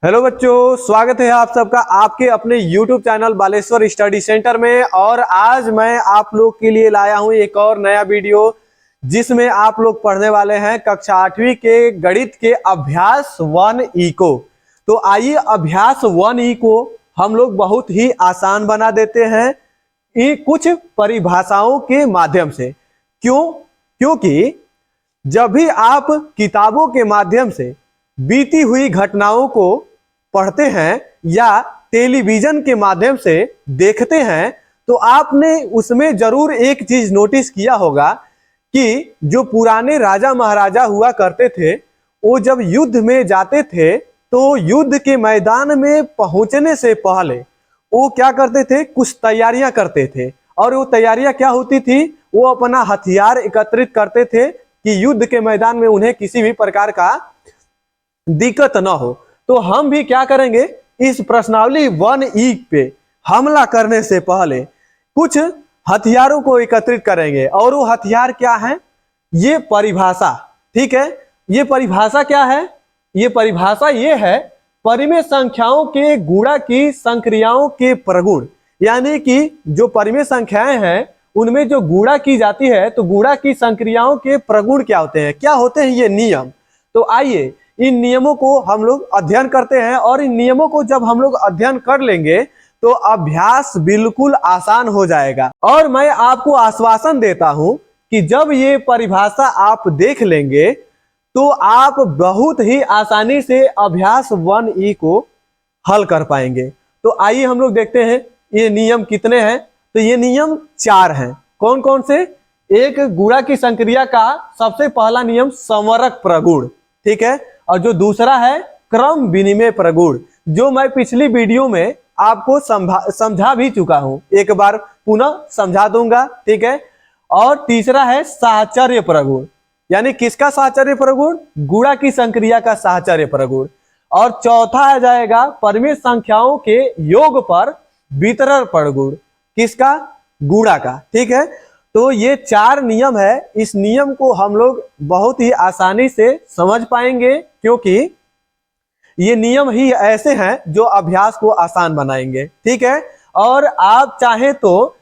Hello बच्चों, स्वागत है आप सबका आपके अपने YouTube channel Baleshwar study centre में। और आज मैं आप लोग के लिए लाया हूं एक और नया वीडियो जिसमें आप लोग पढ़ने वाले हैं कक्षा 8वीं के गणित के अभ्यास 1E को। तो आइए अभ्यास 1E को हम लोग बहुत ही आसान बना देते हैं ये कुछ परिभाषाओं के माध्यम से। क्योंकि जब भी आप किताबों के माध्यम से बीती हुई घटनाओं को पढ़ते हैं या टेलीविजन के माध्यम से देखते हैं तो आपने उसमें जरूर एक चीज नोटिस किया होगा कि जो पुराने राजा महाराजा हुआ करते थे वो जब युद्ध में जाते थे तो युद्ध के मैदान में पहुंचने से पहले वो क्या करते थे, कुछ तैयारियां करते थे। और वो तैयारियां क्या होती थी, वो अपना हथियार एकत्रित करते थे कि युद्ध के मैदान में उन्हें किसी भी प्रकार का दिक्कत ना हो। तो हम भी क्या करेंगे, इस प्रश्नावली 1E पे हमला करने से पहले कुछ हथियारों को एकत्रित करेंगे। और वो हथियार क्या है, ये परिभाषा, ठीक है। ये परिभाषा क्या है, ये परिभाषा ये है परिमेय संख्याओं के गुणा की संक्रियाओं के प्रगुण। यानी कि जो परिमेय संख्याएं हैं उनमें जो गुणा की जाती है तो गुणा की संक्रियाओं के प्रगुण क्या होते हैं, क्या होते हैं ये नियम। तो आइए इन नियमों को हम लोग अध्ययन करते हैं। और इन नियमों को जब हम लोग अध्ययन कर लेंगे तो अभ्यास बिल्कुल आसान हो जाएगा। और मैं आपको आश्वासन देता हूं कि जब ये परिभाषा आप देख लेंगे तो आप बहुत ही आसानी से अभ्यास 1E को हल कर पाएंगे। तो आइए हम लोग देखते हैं ये नियम कितने हैं। तो ये नियम 4 हैं। कौन कौन से, एक गुणा की संक्रिया का सबसे पहला नियम संवरक प्रगुण, ठीक है। और जो दूसरा है क्रम विनिमय प्रगुण, जो मैं पिछली वीडियो में आपको समझा भी चुका हूं, एक बार पुनः समझा दूंगा, ठीक है। और तीसरा है साहचर्य प्रगुण, यानी किसका साहचर्य प्रगुण, गुणा की संक्रिया का साहचर्य प्रगुण। और चौथा आ जाएगा परिमेय संख्याओं के योग पर वितरण प्रगुण, किसका, गुणा का, ठीक है। तो ये 4 नियम है। इस नियम को हम लोग बहुत ही आसानी से समझ पाएंगे क्योंकि ये नियम ही ऐसे हैं जो अभ्यास को आसान बनाएंगे, ठीक है। और आप चाहे तो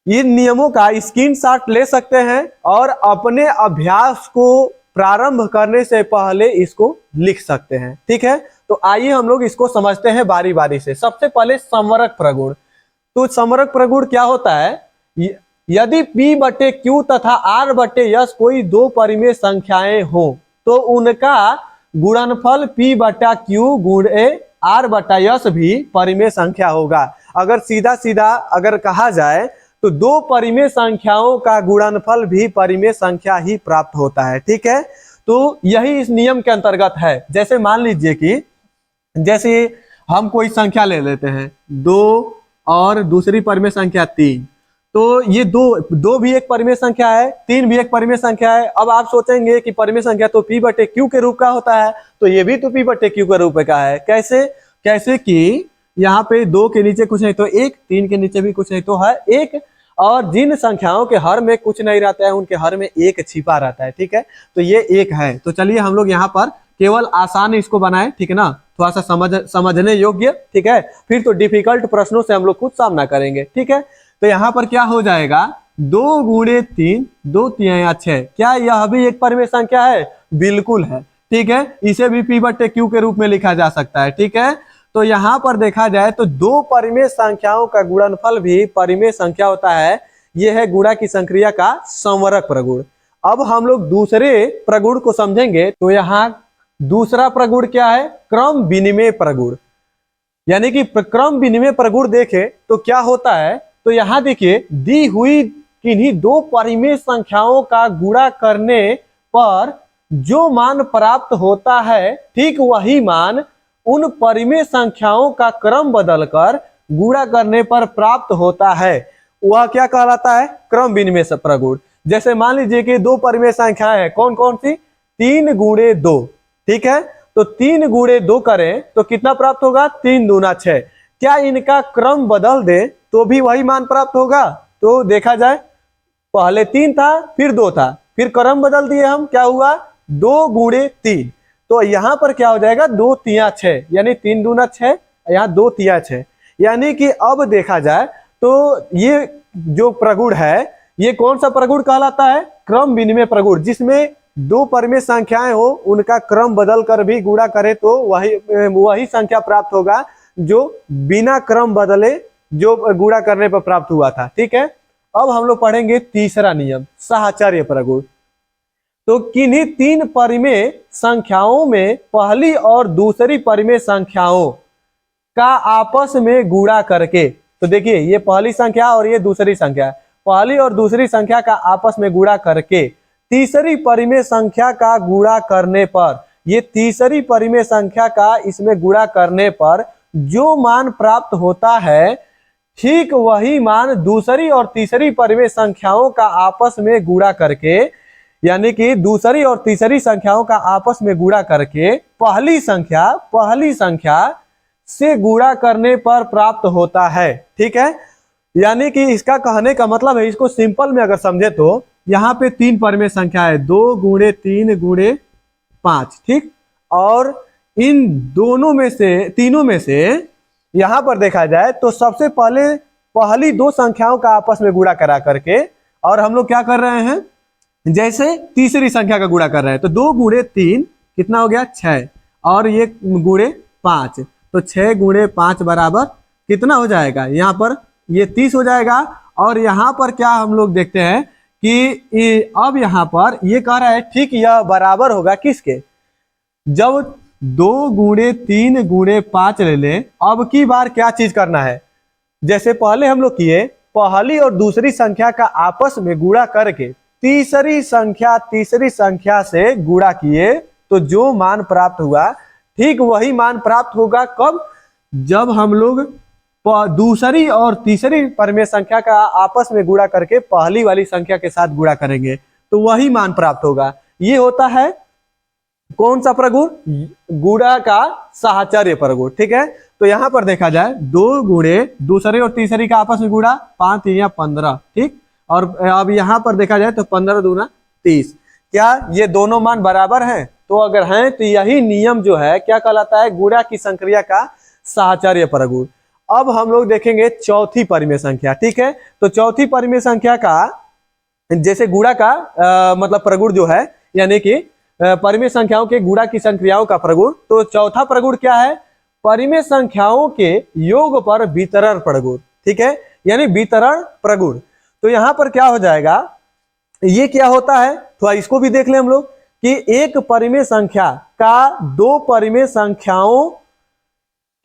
इन नियमों का स्क्रीनशॉट ले सकते हैं और अपने अभ्यास को प्रारंभ करने से पहले इसको लिख सकते हैं, ठीक है। तो आइए हम लोग इसको समझते हैं बारी बारी से। सबसे पहले संवरक प्रगुण। तो संवरक प्रगुण क्या होता है, यदि P/Q तथा R/S कोई दो परिमेय संख्याएं हो तो उनका गुणनफल P/Q गुणे R/S भी परिमेय संख्या होगा। अगर सीधा सीधा अगर कहा जाए तो दो परिमेय संख्याओं का गुणनफल भी परिमेय संख्या ही प्राप्त होता है, ठीक है। तो यही इस नियम के अंतर्गत है। जैसे मान लीजिए कि जैसे हम कोई संख्या ले लेते हैं 2 और दूसरी परिमेय संख्या 3, तो ये दो भी एक परिमेय संख्या है, 3 भी एक परिमेय संख्या है। अब आप सोचेंगे कि परिमेय संख्या तो P/Q के रूप का होता है, तो ये भी तो P/Q के रूप का है। कैसे कि यहाँ पे 2 के नीचे कुछ नहीं तो 1, 3 के नीचे भी कुछ नहीं तो है 1। और जिन संख्याओं के हर में कुछ नहीं रहता है उनके हर में 1 छिपा रहता है, ठीक है। तो ये 1 है। तो चलिए हम लोग यहाँ पर केवल आसान इसको बनाए, ठीक है ना, थोड़ा सा समझने योग्य, ठीक है। फिर तो डिफिकल्ट प्रश्नों से हम लोग खुद सामना करेंगे, ठीक है। तो यहाँ पर क्या हो जाएगा, 2 गुणे 3, 2 3 6, क्या यह भी एक परिमेय संख्या है, बिल्कुल है, ठीक है। इसे भी P/Q के रूप में लिखा जा सकता है, ठीक है। तो यहाँ पर देखा जाए तो दो परिमेय संख्याओं का गुणनफल भी परिमेय संख्या होता है। यह है गुणा की संक्रिया का संवरक प्रगुण। अब हम लोग दूसरे प्रगुण को समझेंगे। तो यहाँ दूसरा प्रगुण क्या है, क्रम विनिमय प्रगुण। यानी कि क्रम विनिमय प्रगुण देखें तो क्या होता है, तो यहाँ देखिए दी हुई किन्हीं दो परिमेय संख्याओं का गुणा करने पर जो मान प्राप्त होता है ठीक वही मान उन परिमेय संख्याओं का क्रम बदलकर गुणा करने पर प्राप्त होता है। वह क्या कहलाता है, क्रम विनिमय प्रगुण। जैसे मान लीजिए कि दो परिमेय संख्याएं हैं, कौन कौन सी, 3 गुणे 2, ठीक है। तो 3 गुणे 2 करें तो कितना प्राप्त होगा, 3 दूना 6। क्या इनका क्रम बदल दे तो भी वही मान प्राप्त होगा। तो देखा जाए पहले 3 था फिर 2 था, फिर क्रम बदल दिए हम, क्या हुआ 2 गुणे 3। तो यहाँ पर क्या हो जाएगा, 2 तिया 6, यानी 3 दूना 6, यहाँ 2 तिया 6। यानी कि अब देखा जाए तो ये जो प्रगुण है ये कौन सा प्रगुण कहलाता है, क्रम विनिमय प्रगुण, जिसमें 2 परिमेय संख्याएं हो उनका क्रम बदल कर भी गुणा करे तो वही संख्या प्राप्त होगा जो बिना क्रम बदले जो गुणा करने पर प्राप्त हुआ था। ठीक है, अब हम लोग पढ़ेंगे तीसरा नियम, साहचर्य प्रगुण। तो किन्हीं 3 परिमेय संख्याओं में पहली और दूसरी परिमेय संख्याओं का आपस में गुणा करके, तो देखिए ये पहली संख्या और ये दूसरी संख्या, पहली और दूसरी संख्या का आपस में गुणा करके तीसरी परिमेय संख्या का गुणा करने पर, ये तीसरी परिमेय संख्या का इसमें गुणा करने पर जो मान प्राप्त होता है, ठीक वही मान दूसरी और तीसरी परिमेय संख्याओं का आपस में गुणा करके, यानी कि दूसरी और तीसरी संख्याओं का आपस में गुणा करके पहली संख्या से गुणा करने पर प्राप्त होता है। ठीक है, यानी कि इसका कहने का मतलब है, इसको सिंपल में अगर समझे तो यहाँ पे 3 परिमेय संख्या है, 2 गुणे 3 गुणे 5। ठीक, और इन तीनों में से यहाँ पर देखा जाए तो सबसे पहले पहली 2 संख्याओं का आपस में गुणा करा करके, और हम लोग क्या कर रहे हैं, जैसे तीसरी संख्या का गुणा कर रहे हैं, तो 2 गुणे 3 कितना हो गया 6, और ये गुणे 5, तो 6 गुणे 5 बराबर कितना हो जाएगा, यहाँ पर ये 30 हो जाएगा। और यहाँ पर क्या हम लोग देखते हैं कि अब यहाँ पर ये कह रहा है, ठीक यह बराबर होगा किसके, जब 2 गुणे 3 गुणे 5 ले लें। अब की बार क्या चीज करना है, जैसे पहले हम लोग किए, पहली और दूसरी संख्या का आपस में गुणा करके तीसरी संख्या से गुणा किए तो जो मान प्राप्त हुआ, ठीक वही मान प्राप्त होगा कब, जब हम लोग दूसरी और तीसरी परिमेय संख्या का आपस में गुणा करके पहली वाली संख्या के साथ गुणा करेंगे तो वही मान प्राप्त होगा। ये होता है कौन सा प्रगुण, गुणा का साहचर्य प्रगुण। ठीक है, तो यहां पर देखा जाए 2 गुणे दूसरी और तीसरी का आपस में गुणा, 5 या 15। ठीक, और अब यहां पर देखा जाए तो 15 दूना 30। क्या ये दोनों मान बराबर हैं, तो अगर हैं तो यही नियम जो है क्या कहलाता है, गुणा की संक्रिया का साहचर्य प्रगुण। अब हम लोग देखेंगे चौथी परिमेय संख्या। ठीक है, तो चौथी परिमेय संख्या का जैसे गुणा का मतलब प्रगुण जो है, यानी कि परिमेय संख्याओं के गुणा की संक्रियाओं का प्रगुण, तो चौथा प्रगुण क्या है, परिमेय संख्याओं के योग पर वितरण प्रगुण। ठीक है, यानी वितरण प्रगुण। तो यहां पर क्या हो जाएगा, ये क्या होता है, तो इसको भी देख लें हम लोग कि एक परिमेय संख्या का 2 परिमेय संख्याओं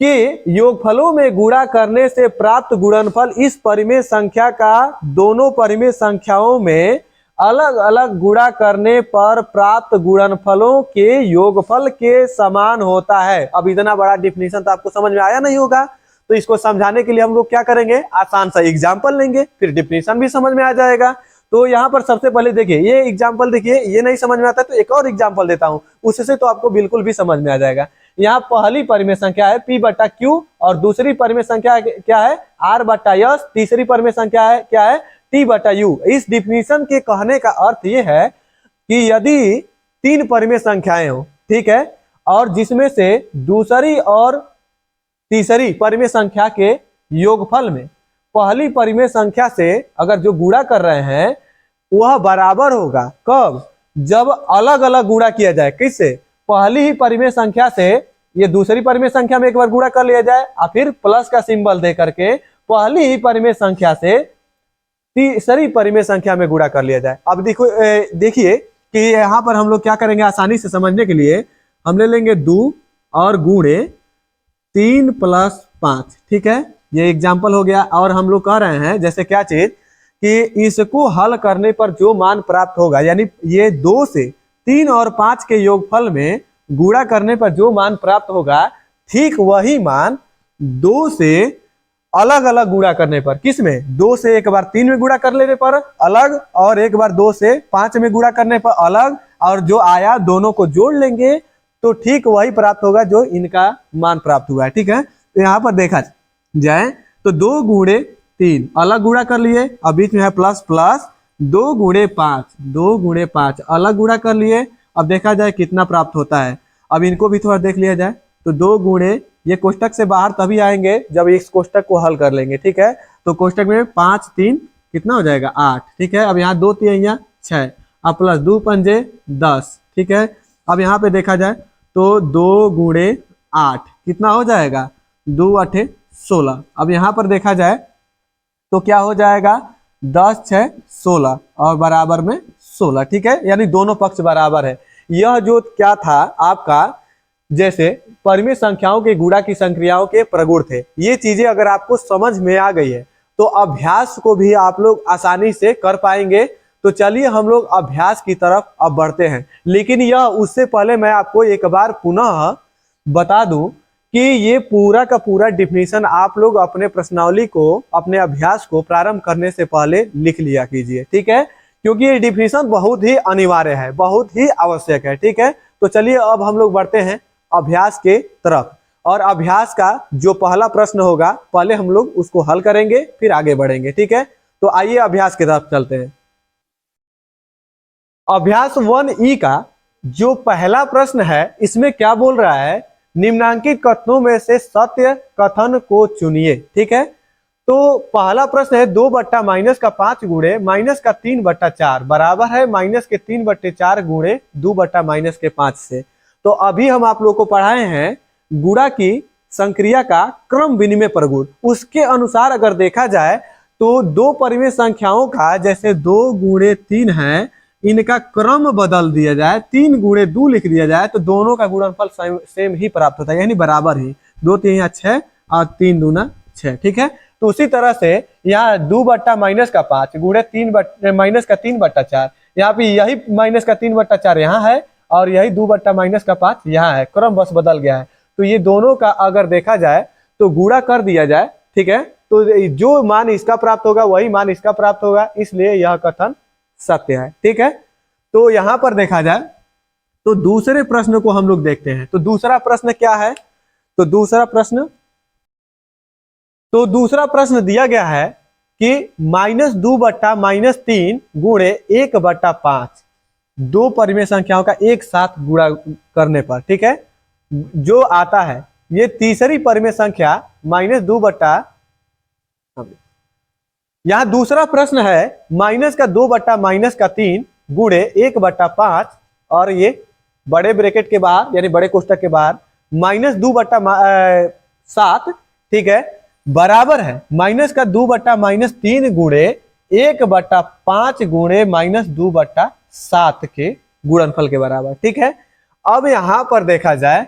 के योगफलों में गुणा करने से प्राप्त गुणनफल इस परिमेय संख्या का दोनों परिमेय संख्याओं में अलग अलग गुणा करने पर प्राप्त गुणनफलों के योगफल के समान होता है। अब इतना बड़ा डिफिनीशन तो आपको समझ में आया नहीं होगा, तो इसको समझाने के लिए हम लोग क्या करेंगे, आसान सा एग्जाम्पल लेंगे, फिर डिफिनीशन भी समझ में आ जाएगा। तो यहाँ पर सबसे पहले देखिए ये एग्जाम्पल, देखिए ये नहीं समझ में आता तो एक और एग्जाम्पल देता हूँ, उससे तो आपको बिल्कुल भी समझ में आ जाएगा। यहाँ पहली परिमेय संख्या है P बटा Q, और दूसरी परिमेय संख्या क्या है R बटा S, तीसरी परिमेय संख्या है क्या है T बटा U। इस डिफिनीशन के कहने का अर्थ ये है कि यदि 3 परिमेय संख्याएं हो, ठीक है, और जिसमें से दूसरी और तीसरी परिमेय संख्या के योगफल में पहली परिमेय संख्या से अगर जो गुणा कर रहे हैं वह बराबर होगा, कब, जब अलग अलग गुणा किया जाए। किससे, पहली ही परिमेय संख्या से ये दूसरी परिमेय संख्या में एक बार गुणा कर लिया जाए और फिर प्लस का सिंबल दे करके पहली ही परिमेय संख्या से तीसरी परिमेय संख्या में गुणा कर लिया जाए। अब देखिए कि यहाँ पर हम लोग क्या करेंगे, आसानी से समझने के लिए हम ले लेंगे 2 और गुणे 3 + 5। ठीक है, ये एग्जाम्पल हो गया। और हम लोग कह रहे हैं जैसे क्या चीज कि इसको हल करने पर जो मान प्राप्त होगा, यानी ये 2 से 3 और 5 के योगफल में गुणा करने पर जो मान प्राप्त होगा, ठीक वही मान 2 से अलग अलग गुणा करने पर, किसमें, 2 से एक बार 3 में गुणा कर लेने पर अलग, और एक बार 2 से 5 में गुणा करने पर अलग, और जो आया दोनों को जोड़ लेंगे तो ठीक वही प्राप्त होगा जो इनका मान प्राप्त हुआ है। ठीक है, तो यहाँ पर देखा जाए तो 2 गुणे 3 अलग गुणा कर लिए, अब बीच में है प्लस प्लस, 2 गुणे 5 अलग गुणा कर लिए। अब देखा जाए कितना प्राप्त होता है। अब इनको भी थोड़ा देख लिया जाए। तो 2 गुणे, ये कोष्टक से बाहर तभी आएंगे जब इस कोष्टक को हल कर लेंगे, ठीक है। तो कोष्टक में 5 3 कितना हो जाएगा 8, ठीक है। अब यहाँ 2 3 6, अब प्लस 2 पंजे 10, ठीक है। अब यहाँ पे देखा जाए तो 2 गुणे 8 कितना हो जाएगा 2 8 16। अब यहाँ पर देखा जाए तो क्या हो जाएगा 10 6 16 और बराबर में 16, ठीक है। यानी दोनों पक्ष बराबर है। यह जो क्या था आपका, जैसे परिमेय संख्याओं के गुणा की संक्रियाओं के प्रगुण थे। ये चीजें अगर आपको समझ में आ गई है तो अभ्यास को भी आप लोग आसानी से कर पाएंगे। तो चलिए हम लोग अभ्यास की तरफ अब बढ़ते हैं। लेकिन यह उससे पहले मैं आपको एक बार पुनः बता दूं कि ये पूरा का पूरा डिफिनीशन आप लोग अपने प्रश्नावली को, अपने अभ्यास को प्रारंभ करने से पहले लिख लिया कीजिए, ठीक है। क्योंकि ये डिफिनीशन बहुत ही अनिवार्य है, बहुत ही आवश्यक है, ठीक है। तो चलिए अब हम लोग बढ़ते हैं अभ्यास के तरफ। और अभ्यास का जो पहला प्रश्न होगा पहले हम लोग उसको हल करेंगे, फिर आगे बढ़ेंगे, ठीक है। तो आइए अभ्यास की तरफ चलते हैं। अभ्यास 1E का जो पहला प्रश्न है इसमें क्या बोल रहा है, निम्नांकित कथनों में से सत्य कथन को चुनिए, ठीक है। तो पहला प्रश्न है 2 बट्टा माइनस का 5 गुणे माइनस का 3 बट्टा 4 बराबर है माइनस के 3 बट्टे 4 गुणे 2 बट्टा माइनस के 5 से। तो अभी हम आप लोग को पढ़ाए हैं गुणा की संक्रिया का क्रम विनिमय प्रगुण। उसके अनुसार अगर देखा जाए तो दो परिमेय संख्याओं का, जैसे 2 गुणे 3 है, इनका क्रम बदल दिया जाए, 3 गुणे 2 लिख दिया जाए तो दोनों का गुणनफल सेम ही प्राप्त होता है, यानी बराबर ही। 2 3 6 और 3 दूना 6, ठीक है। तो उसी तरह से यहाँ 2 बट्टा माइनस का 5 गुणे 3 बट्टा माइनस का 3 बट्टा 4, यहाँ पे यही माइनस का 3 बट्टा 4 यहाँ है और यही 2 बट्टा माइनस का 5 यहाँ है, क्रम बस बदल गया है। तो ये दोनों का अगर देखा जाए तो गुणा कर दिया जाए, ठीक है, तो जो मान इसका प्राप्त होगा वही मान इसका प्राप्त होगा, इसलिए यह कथन सत्य है, ठीक है। तो यहां पर देखा जाए तो दूसरे प्रश्न को हम लोग देखते हैं। तो दूसरा प्रश्न क्या है, तो दूसरा प्रश्न दिया गया है कि -2 बट्टा -3 गुणे 1 बट्टा 5 दो परिमेय संख्याओं का एक साथ गुणा करने पर, ठीक है, जो आता है ये तीसरी परिमेय संख्या -2 बट्टा, यहां दूसरा प्रश्न है माइनस का 2 बट्टा -3 गुणे 1 बट्टा 5 और ये बड़े ब्रैकेट के बाहर यानी बड़े कोष्टक के बाहर -2 बट्टा 7, ठीक है, बराबर है माइनस का 2 बट्टा -3 गुणे 1 बट्टा 5 गुणे -2 बट्टा 7 के गुणनफल के बराबर, ठीक है। अब यहां पर देखा जाए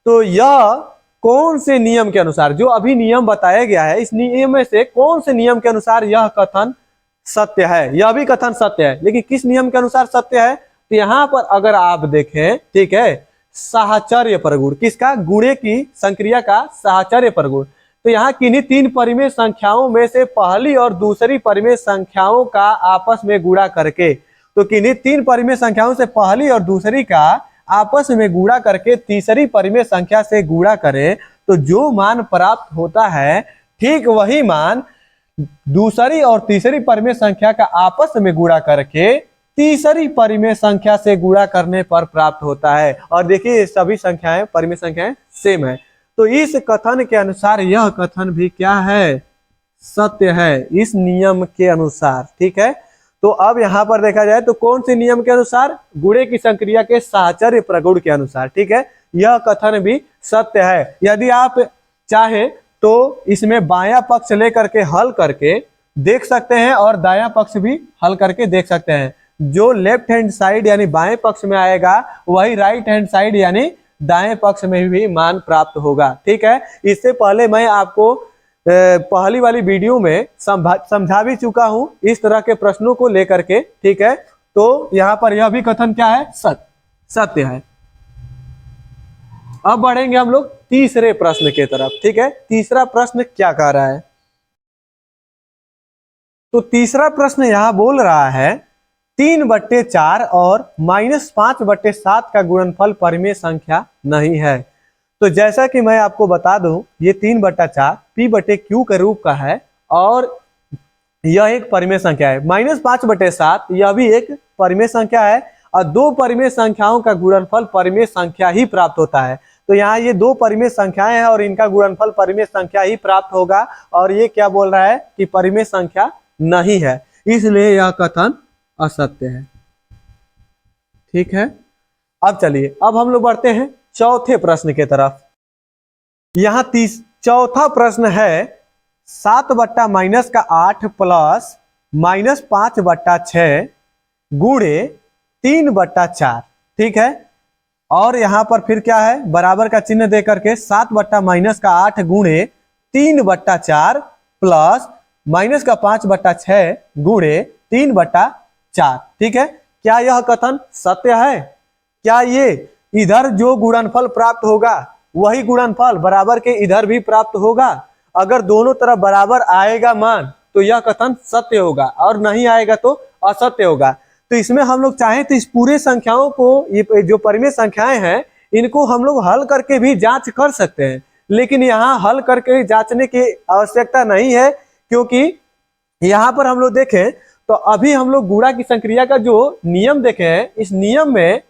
तो यह कौन से नियम के अनुसार, जो अभी नियम बताया गया है, इस नियम में से कौन से नियम के अनुसार यह कथन सत्य है। यह भी कथन सत्य है, लेकिन किस नियम के अनुसार सत्य है, तो यहां पर अगर आप देखें, ठीक है, साहचर्य प्रगुण, किसका, गुणे की संक्रिया का साहचर्य प्रगुण। तो यहाँ किन्हीं 3 परिमेय संख्याओं में से पहली और दूसरी परिमेय संख्याओं का आपस में गुणा करके, तो किन्हीं 3 परिमेय संख्याओं से पहली और दूसरी का आपस में गुणा करके तीसरी परिमेय संख्या से गुणा करें तो जो मान प्राप्त होता है ठीक वही मान दूसरी और तीसरी परिमेय संख्या का आपस में गुणा करके तीसरी परिमेय संख्या से गुणा करने पर प्राप्त होता है। और देखिए सभी संख्याएं, परिमेय संख्याएं सेम है। तो इस कथन के अनुसार यह कथन भी क्या है, सत्य है, इस नियम के अनुसार, ठीक है। तो अब यहां पर देखा जाए तो कौन से नियम के अनुसार, गुणे की संक्रिया के साहचर्य प्रगुण के अनुसार, ठीक है, यह कथन भी सत्य है। यदि आप चाहे तो इसमें बायां पक्ष लेकर के हल करके देख सकते हैं और दायां पक्ष भी हल करके देख सकते हैं। जो लेफ्ट हैंड साइड यानी बाएं पक्ष में आएगा वही राइट हैंड साइड यानी दाएं पक्ष में भी मान प्राप्त होगा, ठीक है। इससे पहले मैं आपको पहली वाली वीडियो में समझा भी चुका हूं इस तरह के प्रश्नों को लेकर के, ठीक है। तो यहां पर यह भी कथन क्या है, सत्य है। अब बढ़ेंगे हम लोग तीसरे प्रश्न के तरफ, ठीक है। तीसरा प्रश्न क्या कह रहा है, तो तीसरा प्रश्न यहां बोल रहा है 3/4 और -5/7 का गुणनफल परिमेय संख्या नहीं है। तो जैसा कि मैं आपको बता दूं, ये 3/4 P/Q के रूप का है और यह एक परिमेय संख्या है। -5/7 यह भी एक परिमेय संख्या है और दो परिमेय संख्याओं का गुणनफल परिमेय संख्या ही प्राप्त होता है। तो यहाँ ये दो परिमेय संख्याएं हैं और इनका गुणनफल परिमेय संख्या ही प्राप्त होगा, और ये क्या बोल रहा है कि परिमेय संख्या नहीं है, इसलिए यह कथन असत्य है। ठीक है, अब चलिए अब हम लोग बढ़ते हैं चौथे प्रश्न के तरफ। यहाँ चौथा प्रश्न है 7/-8 प्लस -5/6 गुणे 3/4। ठीक है, और यहाँ पर फिर क्या है, बराबर का चिन्ह दे करके 7/-8 गुणे 3/4 प्लस -5/6 गुणे 3/4। ठीक है, क्या यह कथन सत्य है? क्या ये इधर जो गुणनफल प्राप्त होगा वही गुणनफल बराबर के इधर भी प्राप्त होगा? अगर दोनों तरफ बराबर आएगा मान तो यह कथन सत्य होगा, और नहीं आएगा तो असत्य होगा। तो इसमें हम लोग चाहें तो इस पूरे संख्याओं को, ये जो परिमेय संख्याएं हैं, इनको हम लोग हल करके भी जांच कर सकते हैं, लेकिन यहाँ हल करके जांचने की आवश्यकता नहीं है, क्योंकि यहाँ पर हम लोग देखें तो अभी हम लोग गुणा की संक्रिया का जो नियम देखे हैं, इस नियम में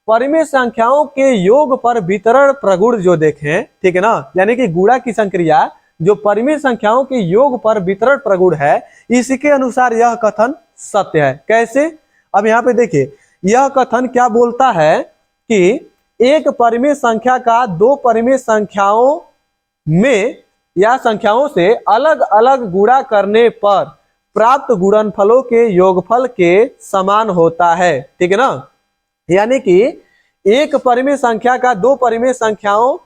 परिमेय संख्याओं के योग पर वितरण प्रगुण जो देखें, ठीक है ना, यानी कि गुणा की संक्रिया जो परिमेय संख्याओं के योग पर वितरण प्रगुण है, इसके अनुसार यह कथन सत्य है। कैसे? अब यहाँ पे देखिए, यह कथन क्या बोलता है कि एक परिमेय संख्या का दो परिमेय संख्याओं में या संख्याओं से अलग अलग गुणा करने पर प्राप्त गुणनफलों के योगफल के समान होता है। ठीक है ना, यानी कि एक परिमेय संख्या का दो परिमेय संख्याओं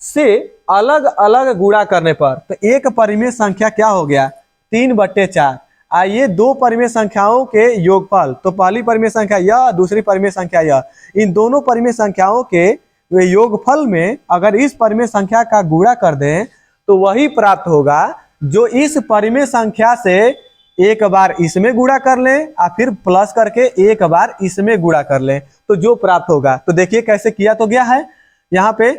से अलग अलग गुणा करने पर, तो एक परिमेय संख्या क्या हो गया 3/4। आइए दो परिमेय संख्याओं के योगफल, तो पहली परिमेय संख्या यह, दूसरी परिमेय संख्या यह, इन दोनों परिमेय संख्याओं के योगफल में अगर इस परिमेय संख्या का गुणा कर दें तो वही प्राप्त होगा जो इस परिमेय संख्या से एक बार इसमें गुणा कर लें और फिर प्लस करके एक बार इसमें गुणा कर लें, तो जो प्राप्त होगा। तो देखिए कैसे किया तो गया है, यहाँ पे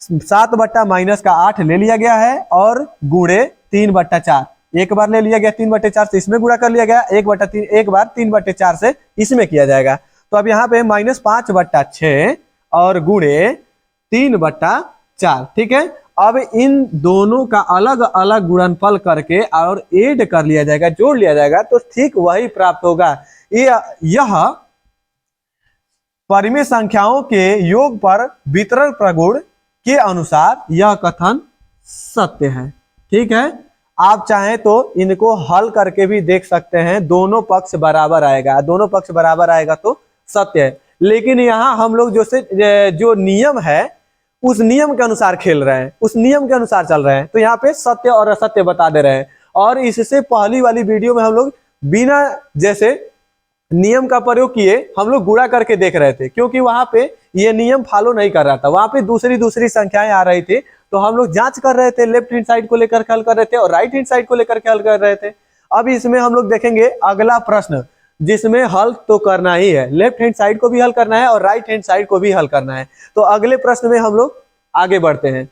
7/-8 ले लिया गया है और गुणे 3/4, एक बार ले लिया गया 3/4 से इसमें गुणा कर लिया गया, 1/3 एक बार 3/4 से इसमें किया जाएगा। तो अब यहाँ पे -5/6 और गुणे 3/4। ठीक है, अब इन दोनों का अलग अलग गुणनफल करके और ऐड कर लिया जाएगा, जोड़ लिया जाएगा, तो ठीक वही प्राप्त होगा। यह परिमेय संख्याओं के योग पर वितरण प्रगुण के अनुसार यह कथन सत्य है। ठीक है, आप चाहें तो इनको हल करके भी देख सकते हैं, दोनों पक्ष बराबर आएगा, दोनों पक्ष बराबर आएगा तो सत्य है। लेकिन यहाँ हम लोग जो नियम है उस नियम के अनुसार खेल रहे हैं, उस नियम के अनुसार चल रहे हैं, तो यहाँ पे सत्य और असत्य बता दे रहे हैं। और इससे पहली वाली वीडियो में हम लोग बिना जैसे नियम का प्रयोग किए हम लोग गुणा करके देख रहे थे, क्योंकि वहां पे ये नियम फॉलो नहीं कर रहा था, वहां पे दूसरी संख्याएं आ रही थी, तो हम लोग जांच कर रहे थे, लेफ्ट हैंड साइड को लेकर हल कर रहे थे और राइट हैंड साइड को लेकर हल कर रहे थे। अब इसमें हम लोग देखेंगे अगला प्रश्न, जिसमें हल तो करना ही है, लेफ्ट हैंड साइड को भी हल करना है और राइट हैंड साइड को भी हल करना है। तो अगले प्रश्न में हम लोग आगे बढ़ते हैं।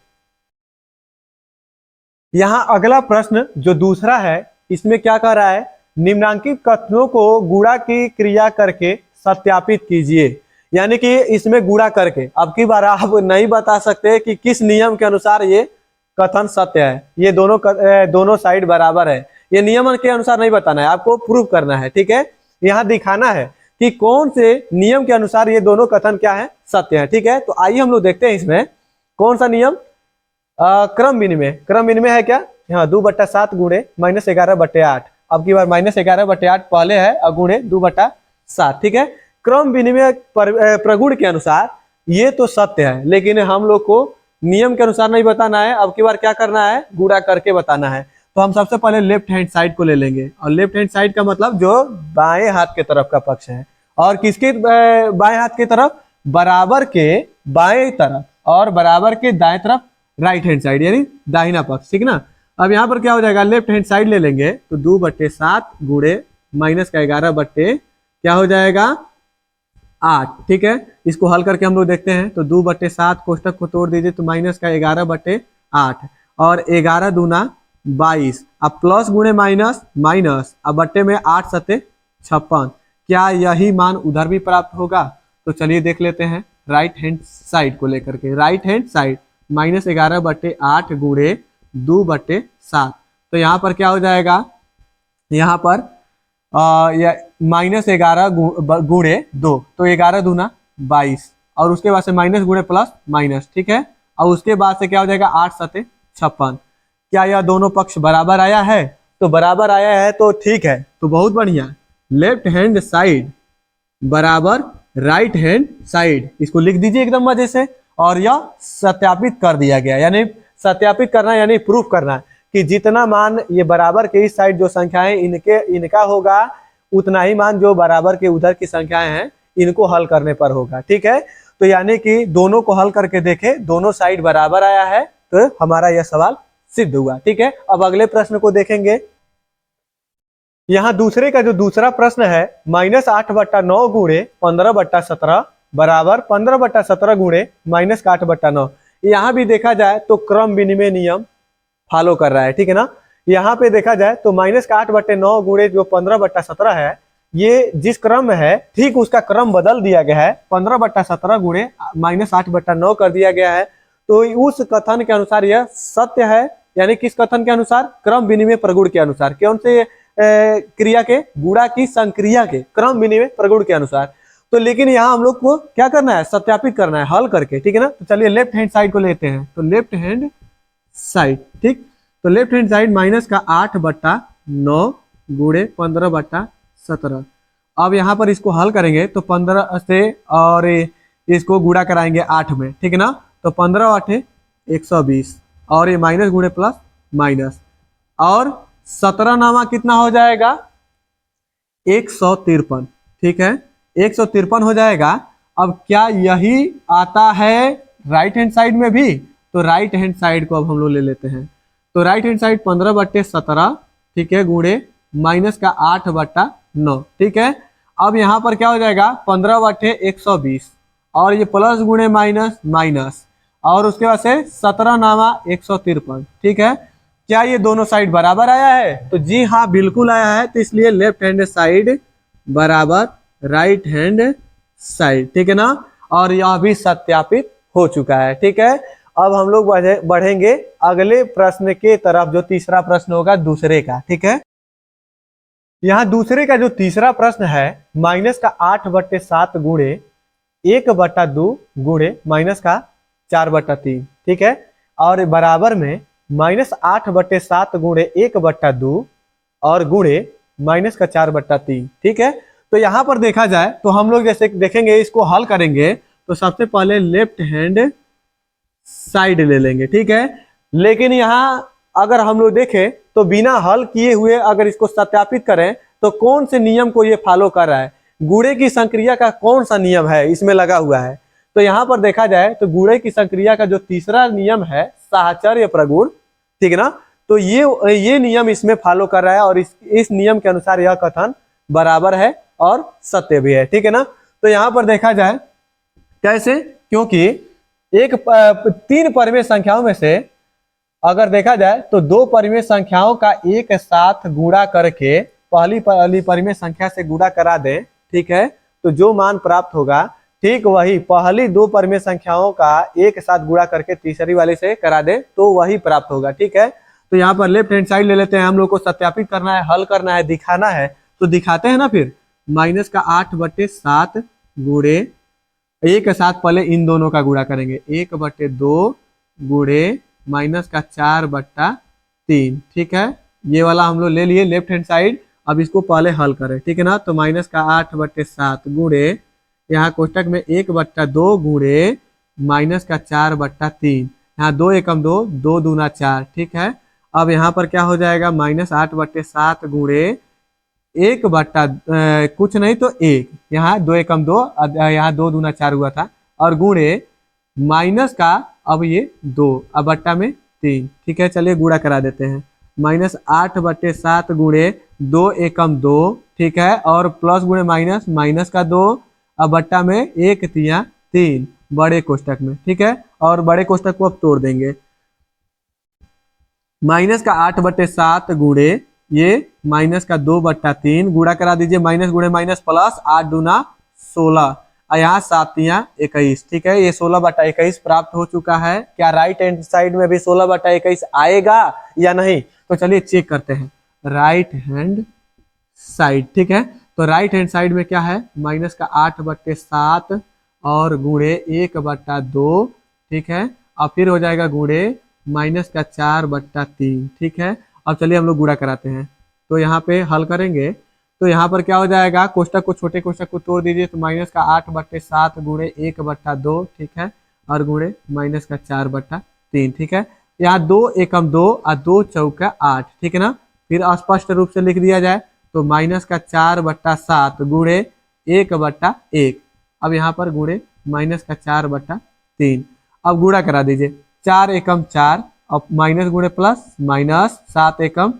यहाँ अगला प्रश्न जो दूसरा है, इसमें क्या कह रहा है, निम्नांकित कथनों को गुणा की क्रिया करके सत्यापित कीजिए। यानी कि इसमें गुणा करके, अब की बार आप नहीं बता सकते कि किस नियम के अनुसार ये कथन सत्य है, ये दोनों साइड बराबर है, ये नियम के अनुसार नहीं बताना है, आपको प्रूव करना है। ठीक है, यहाँ दिखाना है कि कौन से नियम के अनुसार ये दोनों कथन क्या है, सत्य है। ठीक है, तो आइए हम लोग देखते हैं इसमें कौन सा नियम, क्रम विनिमय। क्रम विनिमय है क्या, यहाँ 2/7 गुणे -11/8, अब की बार -11/8 पहले है और गुणे 2/7। ठीक है, क्रम विनिमय प्रगुण के अनुसार ये तो सत्य है, लेकिन हम लोग को नियम के अनुसार नहीं बताना है, अब की बार क्या करना है, गुणा करके बताना है। तो हम सबसे पहले लेफ्ट हैंड साइड को ले लेंगे, और लेफ्ट हैंड साइड का मतलब जो बाएं हाथ के तरफ का पक्ष है, और किसके बाएं हाथ की तरफ, बराबर के बाएं तरफ और बराबर के दाएं तरफ राइट हैंड साइड, यानी दाहिना पक्ष। ठीक ना, अब यहाँ पर क्या हो जाएगा, लेफ्ट हैंड साइड ले लेंगे तो 2/7 गुणे -11 क्या हो जाएगा 8। ठीक है, इसको हल करके हम लोग देखते हैं, तो 2/7 कोष्टक को तोड़ दीजिए तो -11/8 और 11 दूना 22, अब प्लस गुणे माइनस, अब बट्टे में 8 × 7 = 56। क्या यही मान उधर भी प्राप्त होगा? तो चलिए देख लेते हैं राइट हैंड साइड को लेकर के। राइट हैंड साइड -11/8 गुणे 2/7। तो यहाँ पर क्या हो जाएगा, यहाँ पर -11 गुणे 2, तो 11 दूना 22, और उसके बाद से माइनस गुणे प्लस माइनस, ठीक है। और उसके बाद से क्या हो जाएगा 8 7 56। क्या यह दोनों पक्ष बराबर आया है? तो बराबर आया है तो ठीक है, तो बहुत बढ़िया। लेफ्ट हैंड साइड बराबर राइट हैंड साइड, इसको लिख दीजिए एकदम मजे से। और यह सत्यापित कर दिया गया, यानी सत्यापित करना यानी प्रूफ करना कि जितना मान ये बराबर के इस साइड जो संख्याएं इनका होगा, उतना ही मान जो बराबर के उधर की संख्याएं हैं इनको हल करने पर होगा, ठीक है। तो यानी कि दोनों को हल करके देखे, दोनों साइड बराबर आया है, तो हमारा यह सवाल सिद्ध हुआ, ठीक है। अब अगले प्रश्न को देखेंगे। यहाँ दूसरे का जो दूसरा प्रश्न है, -8/9 गुणे 15/17 बराबर 15/17 गुणे -8/9। यहाँ भी देखा जाए तो क्रम विनिमय नियम फॉलो कर रहा है, ठीक है ना। यहाँ पे देखा जाए तो -8/9 गुणे जो 15/17 है, ये जिस क्रम में है ठीक उसका क्रम बदल दिया गया है, 15/17 गुणे -8/9 कर दिया गया है। तो उस कथन के अनुसार यह सत्य है, यानी किस कथन के अनुसार? क्रम विनिमय प्रगुण के अनुसार। कौन से क्रिया के? गुणा की संक्रिया के क्रम विनिमय प्रगुण के अनुसार। तो लेकिन यहाँ हम लोग को क्या करना है? सत्यापित करना है हल करके, ठीक है ना। तो चलिए लेफ्ट हैंड साइड को लेते हैं। तो लेफ्ट हैंड साइड, ठीक। तो लेफ्ट हैंड साइड -8/9 गुणे 15/17। अब यहाँ पर इसको हल करेंगे तो 15 से और इसको गुणा कराएंगे 8 में, ठीक है ना। तो 15/8 120, और ये माइनस गुणे प्लस माइनस, और 17 नामा कितना हो जाएगा? 153, ठीक है, 153 हो जाएगा। अब क्या यही आता है राइट हैंड साइड में भी? तो राइट हैंड साइड को अब हम लोग ले लेते हैं। तो राइट हैंड साइड 15/17, ठीक है, गुणे -8/9, ठीक है। अब यहाँ पर क्या हो जाएगा? 15/120, और ये प्लस गुणे माइनस माइनस, और उसके बाद से 17 नामा 153, ठीक है। क्या ये दोनों साइड बराबर आया है? तो जी हाँ, बिल्कुल आया है। तो इसलिए लेफ्ट हैंड साइड बराबर राइट हैंड साइड, ठीक है ना। और यह भी सत्यापित हो चुका है, ठीक है। अब हम लोग बढ़ेंगे अगले प्रश्न के तरफ, जो तीसरा प्रश्न होगा दूसरे का, ठीक है। यहाँ दूसरे का जो तीसरा प्रश्न है, -8/7 गुणे 1/2 गुणे -4/3, ठीक है। और बराबर में -8/7 गुणे 1/2 और गुणे -4/3, ठीक है। तो यहाँ पर देखा जाए तो हम लोग जैसे देखेंगे, इसको हल करेंगे तो सबसे पहले लेफ्ट हैंड साइड ले लेंगे, ठीक है। लेकिन यहाँ अगर हम लोग देखें तो बिना हल किए हुए अगर इसको सत्यापित करें तो कौन से नियम को ये फॉलो कर रहा है? गुणे की संक्रिया का कौन सा नियम है इसमें लगा हुआ है? तो यहाँ पर देखा जाए तो गुणे की संक्रिया का जो तीसरा नियम है, साहचर्य प्रगुण, ठीक है ना। तो ये नियम इसमें फॉलो कर रहा है, और इस नियम के अनुसार यह कथन बराबर है और सत्य भी है, ठीक है ना। तो यहाँ पर देखा जाए कैसे, क्योंकि 3 परिमेय संख्याओं में से अगर देखा जाए तो 2 परिमेय संख्याओं का एक साथ गुणा करके पहली परिमेय संख्या से गुणा करा दें, ठीक है, तो जो मान प्राप्त होगा ठीक वही पहली 2 परिमेय संख्याओं का एक साथ गुणा करके तीसरी वाले से करा दे तो वही प्राप्त होगा, ठीक है। तो यहाँ पर लेफ्ट हैंड साइड ले लेते हैं। हम लोग को सत्यापित करना है, हल करना है, दिखाना है, तो दिखाते हैं ना। फिर -8/7 गुणे एक साथ पहले इन दोनों का गुणा करेंगे, 1/2 गुणे -4/3, ठीक है। ये वाला हम लोग ले लिए लेफ्ट हैंड साइड। अब इसको पहले हल करें, ठीक है ना। तो -8/7 गुणे यहाँ कोष्टक में 1/2 गुणे -4/3, यहाँ 2 एकम 2, 2 दूना 4, ठीक है। अब यहाँ पर क्या हो जाएगा? -8/7 गुणे 1 बट्टा कुछ नहीं तो 1, यहाँ 2 एकम 2, यहाँ 2 दूना 4 हुआ था, और गुणे माइनस का अब ये 2, अब बट्टा में 3, ठीक है। चलिए गुणा करा देते हैं। -8/7 गुणे 2 एकम 2, ठीक है, और प्लस गुणे माइनस, माइनस का 2, अब बट्टा में 1 तिया 3 बड़े कोष्टक में, ठीक है। और बड़े कोष्टक को अब तोड़ देंगे। -8/7 गुणे ये -2/3 गुणा करा दीजिए, माइनस गुणे माइनस प्लस 8 दूना 16, और यहाँ 7×21, ठीक है। ये 16/21 प्राप्त हो चुका है। क्या राइट हैंड साइड में भी 16/21 आएगा या नहीं? तो चलिए चेक करते हैं। राइट हैंड साइड, ठीक है। तो राइट हैंड साइड में क्या है, -8/7 और गुणे 1/2, ठीक है। और फिर हो जाएगा गुणे -4/3, ठीक है। अब चलिए हम लोग गुणा कराते हैं। तो यहाँ पे हल करेंगे तो यहाँ पर क्या हो जाएगा, कोष्टक को, छोटे कोष्टक को तोड़ दीजिए तो -8/7 गुणे 1/2, ठीक है, और गुणे -4/3, ठीक है। यहाँ 2 एकम 2 और 2 चौका 8, ठीक है ना। फिर स्पष्ट रूप से लिख दिया जाए तो -4/7 गुणे 1/1। अब यहाँ पर गुणे -4/3। अब गुणा करा दीजिए, 4 एकम 4, अब माइनस गुणे प्लस, -7 एकम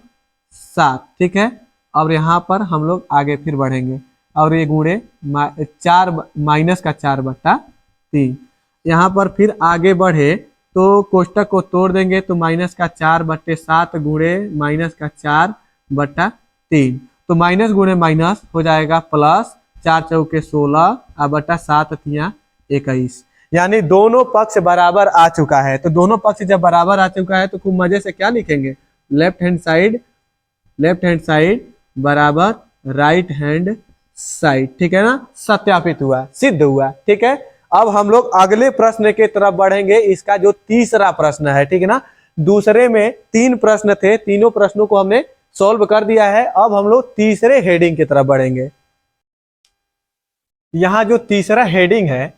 7, ठीक है। और यहाँ पर हम लोग आगे फिर बढ़ेंगे और ये गुणे 4/3। यहाँ पर फिर आगे बढ़े तो कोष्टक को तोड़ देंगे तो -4/7 गुणे -4/3। तो माइनस गुणे माइनस हो जाएगा प्लस, 4 चौके 16 और बटा 7×21, यानी दोनों पक्ष बराबर आ चुका है। तो दोनों पक्ष जब बराबर आ चुका है तो खूब मजे से क्या लिखेंगे, लेफ्ट हैंड साइड बराबर राइट हैंड साइड, ठीक है ना। सत्यापित हुआ, सिद्ध हुआ, ठीक है। अब हम लोग अगले प्रश्न की तरफ बढ़ेंगे। इसका जो तीसरा प्रश्न है, ठीक है ना। दूसरे में 3 प्रश्न थे, तीनों प्रश्नों को हमने सॉल्व कर दिया है। अब हम लोग तीसरे हेडिंग की तरफ बढ़ेंगे। यहाँ जो तीसरा हेडिंग है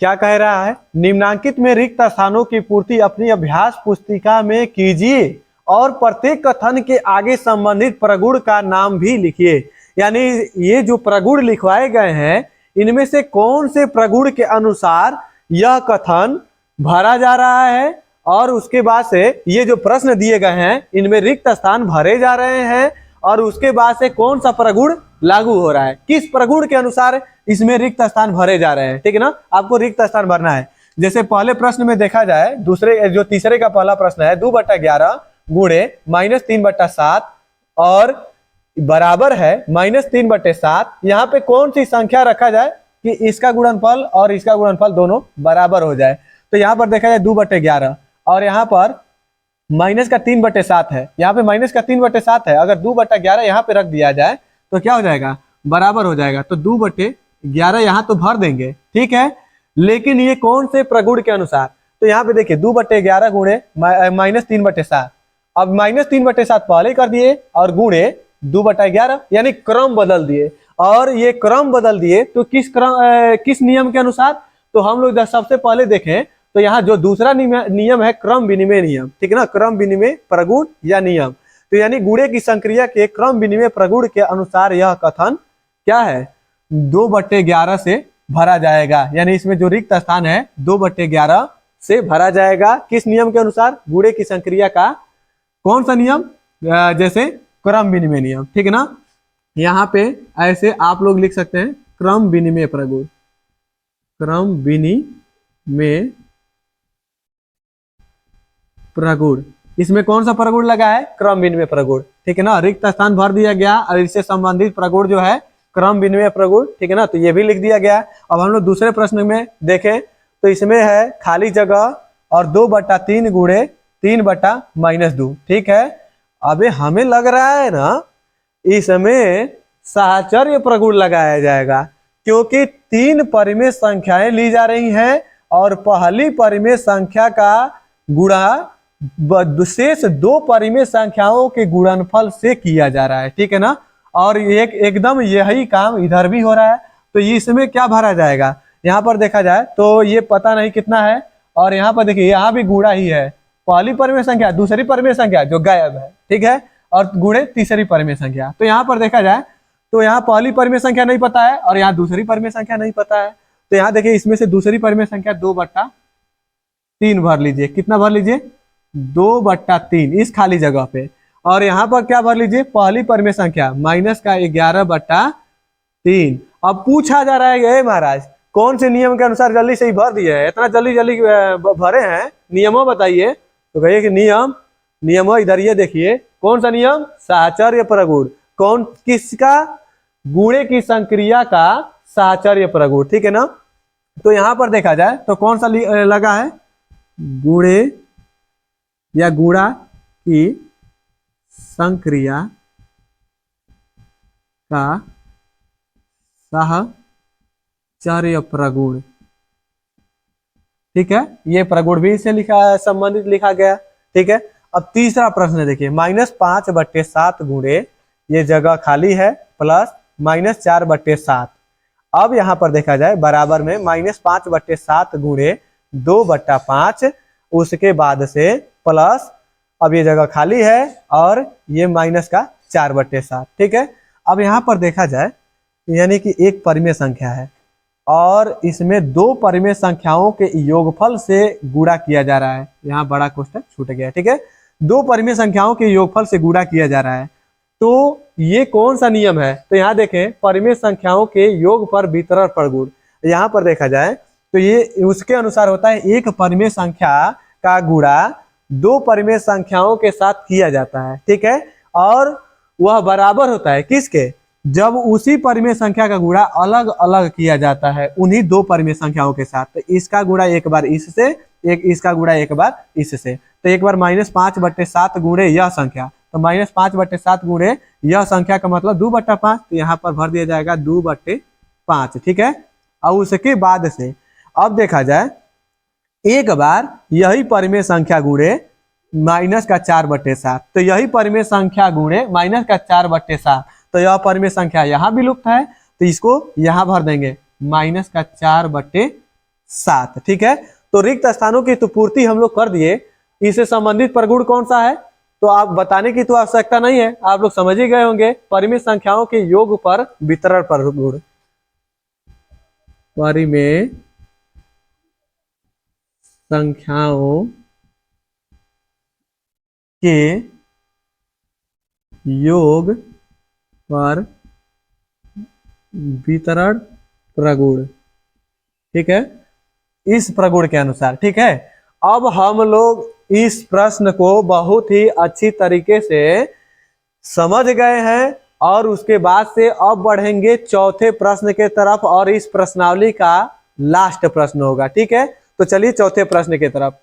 क्या कह रहा है, निम्नांकित में रिक्त स्थानों की पूर्ति अपनी अभ्यास पुस्तिका में कीजिए और प्रत्येक कथन के आगे संबंधित प्रगुण का नाम भी लिखिए। यानी ये जो प्रगुण लिखवाए गए हैं इनमें से कौन से प्रगुण के अनुसार यह कथन भरा जा रहा है और उसके बाद से ये जो प्रश्न दिए गए हैं इनमें रिक्त स्थान भरे जा रहे हैं और उसके बाद से कौन सा प्रगुण लागू हो रहा है, किस प्रगुण के अनुसार इसमें रिक्त स्थान भरे जा रहे हैं, ठीक है ना। आपको रिक्त स्थान भरना है। जैसे पहले प्रश्न में देखा जाए, दूसरे जो तीसरे का पहला प्रश्न है 2/11 गुणे -3/7 और बराबर है -3/7। यहाँ पे कौन सी संख्या रखा जाए कि इसका गुणनफल और इसका गुणनफल दोनों बराबर हो जाए। तो यहाँ पर देखा जाए 2/11 और यहाँ पर -3/7 है, यहाँ पे -3/7 है। अगर 2/11 यहाँ पे रख दिया जाए तो क्या हो जाएगा, बराबर हो जाएगा। तो 2/11 यहाँ तो भर देंगे, ठीक है। लेकिन ये कौन से प्रगुण के अनुसार, तो यहाँ पे देखिए 2/11 गुणे -3/7। अब -3/7 पहले कर दिए और गुणे 2/11, यानी क्रम बदल दिए। और ये क्रम बदल दिए तो किस नियम के अनुसार, तो हम लोग सबसे पहले देखें तो यहाँ जो दूसरा नियम है क्रम विनिमय नियम, ठीक है ना। क्रम विनिमय प्रगुण या नियम, तो यानी गुणे की संक्रिया के क्रम विनिमय प्रगुण के अनुसार यह कथन क्या है, 2/11 से भरा जाएगा। यानी इसमें जो रिक्त स्थान है 2/11 से भरा जाएगा। किस नियम के अनुसार, गुणे की संक्रिया का कौन सा नियम, जैसे क्रम विनिमय नियम, ठीक है ना। यहाँ पे ऐसे आप लोग लिख सकते हैं क्रम विनिमय प्रगुण, क्रम विनिमय प्रगुण। इसमें कौन सा प्रगुण लगा है, क्रम विनिमय प्रगुण, ठीक है ना। रिक्त स्थान भर दिया गया और इससे संबंधित प्रगुण जो है क्रम विनिमय प्रगुण, ठीक है ना। तो ये भी लिख दिया गया। अब हम लोग दूसरे प्रश्न में देखें तो इसमें है खाली जगह और 2/3 गुणे 3/-2, ठीक है। अबे हमें लग रहा है ना इसमें साहचर्य प्रगुण लगाया जाएगा, क्योंकि 3 परिमेय संख्याएं ली जा रही हैं और पहली परिमेय संख्या का गुणा शेष 2 परिमेय संख्याओं के गुणनफल से किया जा रहा है, ठीक है ना। और एकदम यही काम इधर भी हो रहा है। तो इसमें क्या भरा जाएगा, यहाँ पर देखा जाए तो ये पता नहीं कितना है और यहाँ पर देखिए यहाँ भी गुणा ही है, पहली परिमेय संख्या दूसरी परिमेय संख्या जो गायब है, ठीक है, और गुणे तीसरी परिमेय संख्या। तो यहाँ पर देखा जाए तो यहाँ पहली परिमेय संख्या नहीं पता है और यहाँ दूसरी परिमेय संख्या नहीं पता है। तो यहाँ देखिए इसमें से दूसरी परिमेय संख्या 2/3 भर लीजिए। कितना भर लीजिए, 2/3 इस खाली जगह पे। और यहाँ पर क्या भर लीजिए, पहली परिमेय संख्या -11/3। अब पूछा जा रहा है महाराज कौन से नियम के अनुसार जल्दी से ही भर दिए है, इतना जल्दी भरे हैं, नियमों बताइए। तो कहिए कि नियम इधर ये देखिए, कौन सा नियम, साहचर्य प्रगुण। कौन, किसका, गुणे की संक्रिया का साहचर्य प्रगुण, ठीक है ना। तो यहां पर देखा जाए तो कौन सा लगा है, गुणे या गुणा की संक्रिया का साहचर्य प्रगुण, ठीक है। ये प्रगुण भी इससे लिखा है, संबंधित लिखा गया, ठीक है। अब तीसरा प्रश्न देखिए, -5/7 गुणे, ये जगह खाली है, प्लस -4/7। अब यहां पर देखा जाए बराबर में -5/7 गुणे 2/5, उसके बाद से प्लस, अब ये जगह खाली है और ये माइनस का 4/7, ठीक है। अब यहाँ पर देखा जाए यानी कि एक परिमेय संख्या है और इसमें दो परिमेय संख्याओं के योगफल से गुणा किया जा रहा है, यहाँ बड़ा कोष्ठक छूट गया, ठीक है। दो परिमेय संख्याओं के योगफल से गुणा किया जा रहा है, तो ये कौन सा नियम है, तो यहाँ देखें परिमेय संख्याओं के योग पर वितरण प्रगुण, यहाँ पर देखा जाए तो ये उसके अनुसार होता है, एक परिमेय संख्या का गुणा दो परिमेय संख्याओं के साथ किया जाता है, ठीक है। और वह बराबर होता है किसके, जब उसी परिमेय संख्या का गुणा अलग अलग किया जाता है उन्हीं दो परिमेय संख्याओं के साथ। तो इसका गुणा एक बार इससे, एक इसका गुणा एक बार इससे, तो एक बार -5/7 गुणे यह संख्या, तो -5/7 गुणे यह संख्या का मतलब 2/5, तो यहाँ पर भर दिया जाएगा 2/5, ठीक है। और उसके बाद से अब देखा जाए एक बार यही परिमेय संख्या गुणे -4/7, तो यही परिमेय संख्या गुणे -4/7, तो यह परिमेय संख्या यहाँ विलुप्त है, तो इसको यहाँ भर देंगे -4/7, ठीक है। तो रिक्त स्थानों की तो पूर्ति हम लोग कर दिए। इससे संबंधित प्रगुण कौन सा है, तो आप बताने की तो आवश्यकता नहीं है, आप लोग समझ ही गए होंगे, परिमेय संख्याओं के योग पर वितरण प्रगुण, परिमेय संख्याओं के योग पर वितरण प्रगुण, ठीक है, इस प्रगुण के अनुसार, ठीक है। अब हम लोग इस प्रश्न को बहुत ही अच्छी तरीके से समझ गए हैं और उसके बाद से अब बढ़ेंगे चौथे प्रश्न के तरफ और इस प्रश्नावली का लास्ट प्रश्न होगा, ठीक है। तो चलिए चौथे प्रश्न की तरफ।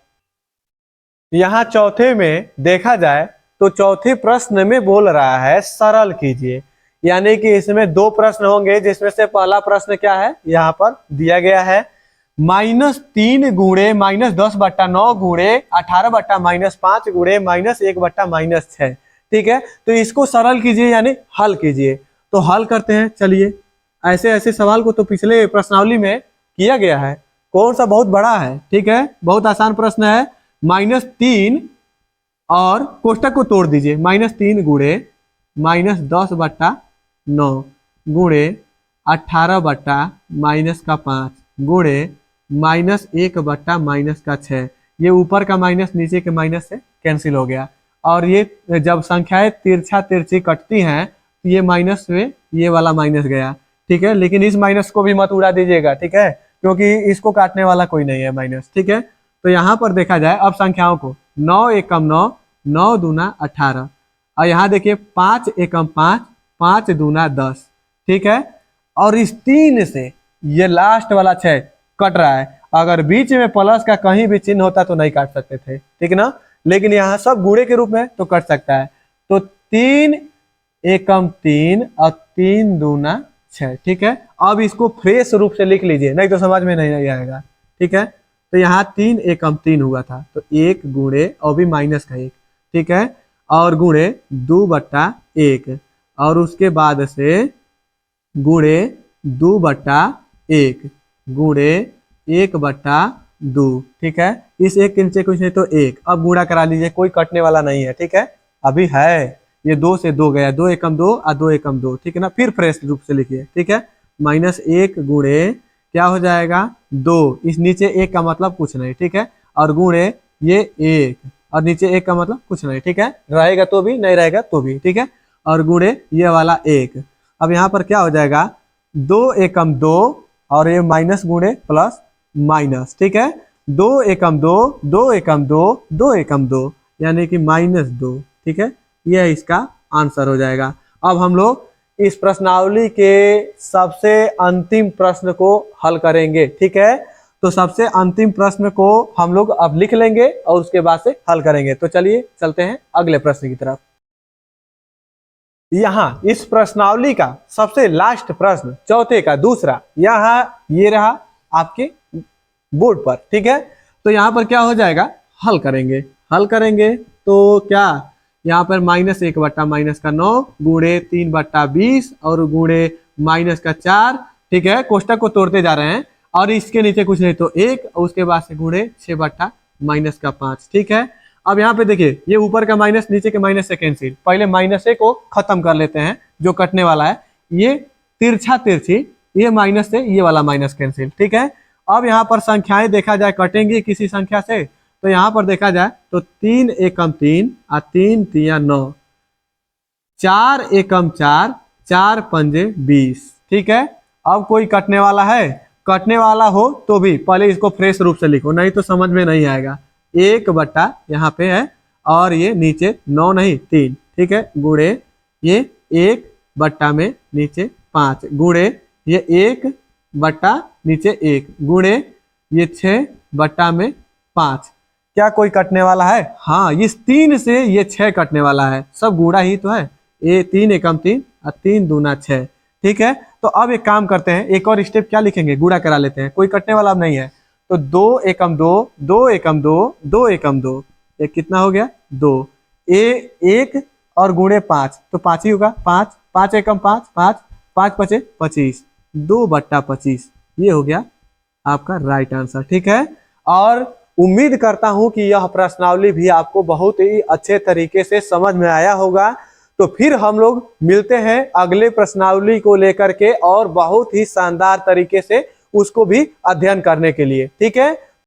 यहाँ चौथे में देखा जाए तो चौथे प्रश्न में बोल रहा है सरल कीजिए, यानी कि इसमें दो प्रश्न होंगे, जिसमें से पहला प्रश्न क्या है, यहाँ पर दिया गया है -3 गुणे -10/9 गुणे 18/-5 गुणे -1/-6, ठीक है। तो इसको सरल कीजिए यानी हल कीजिए, तो हल करते हैं। चलिए, ऐसे ऐसे सवाल को तो पिछले प्रश्नावली में किया गया है, कौन सा बहुत बड़ा है, ठीक है, बहुत आसान प्रश्न है। -3 और कोष्टक को तोड़ दीजिए, -3 गुणे -10/9 गुणे 18/-5 गुणे -1/-6, ये ऊपर का माइनस नीचे के माइनस से कैंसिल हो गया। और ये जब संख्याएं तिरछा तिरछी कटती हैं तो ये माइनस में ये वाला माइनस गया, ठीक है। लेकिन इस माइनस को भी मत उड़ा दीजिएगा, ठीक है, क्योंकि इसको काटने वाला कोई नहीं है माइनस, ठीक है। तो यहाँ पर देखा जाए अब संख्याओं को, 9 एकम 9, 9 दूना 18, और यहाँ देखिए 5 एकम 5, 5 दूना 10, ठीक है। और इस 3 से ये लास्ट वाला 6 कट रहा है, अगर बीच में प्लस का कहीं भी चिन्ह होता तो नहीं काट सकते थे, ठीक ना, लेकिन यहाँ सब गुणे के रूप में तो कट सकता है। तो 3 एकम 3 और 3 दूना 6, ठीक है। अब इसको फ्रेश रूप से लिख लीजिए, नहीं तो समझ में नहीं आएगा, ठीक है। तो यहाँ 3 एकम 3 हुआ था, तो 1 गुणे और भी माइनस का 1, ठीक है, और गुणे 2/1, और उसके बाद से गुणे 2/1 गुणे 1/2, ठीक है। इस एक के नीचे कुछ नहीं तो 1, अब गुणा करा लीजिए, कोई कटने वाला नहीं है, ठीक है। अभी है ये 2 से 2 गया, 2 एकम 2 और 2 एकम 2, ठीक है ना। फिर फ्रेश रूप से लिखिए, ठीक है, -1 गुणे क्या हो जाएगा 2, इस नीचे 1 का मतलब कुछ नहीं, ठीक है, और गुणे ये 1 और नीचे 1 का मतलब कुछ नहीं, ठीक है, रहेगा तो भी नहीं रहेगा तो भी, ठीक है, और गुणे ये वाला 1। अब यहाँ पर क्या हो जाएगा 2 एकम 2 और ये माइनस गुणे प्लस माइनस, ठीक है, 2 एकम 2, 2 एकम 2, 2 एकम 2, यानी कि -2, ठीक है, यह इसका आंसर हो जाएगा। अब हम लोग इस प्रश्नावली के सबसे अंतिम प्रश्न को हल करेंगे। ठीक है, तो सबसे अंतिम प्रश्न को हम लोग अब लिख लेंगे और उसके बाद से हल करेंगे। तो चलिए चलते हैं अगले प्रश्न की तरफ। यहाँ इस प्रश्नावली का सबसे लास्ट प्रश्न, चौथे का दूसरा, यहाँ ये रहा आपके बोर्ड पर। ठीक है, तो यहाँ पर क्या हो जाएगा, हल करेंगे। हल करेंगे तो क्या, यहाँ पर -1/-9 गुणे 3/20 और गुणे -4। ठीक है, कोष्टक को तोड़ते जा रहे हैं और इसके नीचे कुछ नहीं तो 1 और उसके बाद से गुणे 6/-5। ठीक है, अब यहाँ पे देखिए ये ऊपर का माइनस नीचे के माइनस से कैंसिल। पहले -1 को खत्म कर लेते हैं जो कटने वाला है, ये तिरछा तिरछी, ये माइनस से ये वाला माइनस कैंसिल। ठीक है, अब यहाँ पर संख्याएं देखा जाए कटेंगी किसी संख्या से, तो यहाँ पर देखा जाए तो 3 एकम 3 और 3 तिया 9, 4 एकम 4, 4 पंजे 20। ठीक है, अब कोई कटने वाला है, कटने वाला हो तो भी पहले इसको फ्रेश रूप से लिखो, नहीं तो समझ में नहीं आएगा। 1/, यहाँ पे है और ये नीचे 9 नहीं 3। ठीक है, गुणे ये 1/, में नीचे 5 गुणे ये 1/, नीचे 1 गुणे ये 6/, में 5। क्या कोई कटने वाला है? हाँ, इस 3 से ये 6 कटने वाला है, सब गुणा ही तो है। ये 3 एकम 3 और 3 दूना 6। ठीक है, तो अब एक काम करते हैं, एक और स्टेप क्या लिखेंगे, गुणा करा लेते हैं, कोई कटने वाला अब नहीं है। तो 2 एकम 2, 2 एकम 2, 2 एकम 2, ये कितना हो गया 2, 1 और गुणे 5 तो 5 ही होगा। 5, 5 एकम 5, 5, 5 पचे 25, 2/25, ये हो गया आपका राइट आंसर। ठीक है, और उम्मीद करता हूं कि यह प्रश्नावली भी आपको बहुत ही अच्छे तरीके से समझ में आया होगा। तो फिर हम लोग मिलते हैं अगले प्रश्नावली को लेकर के और बहुत ही शानदार तरीके से उसको भी अध्ययन करने के लिए। ठीक है,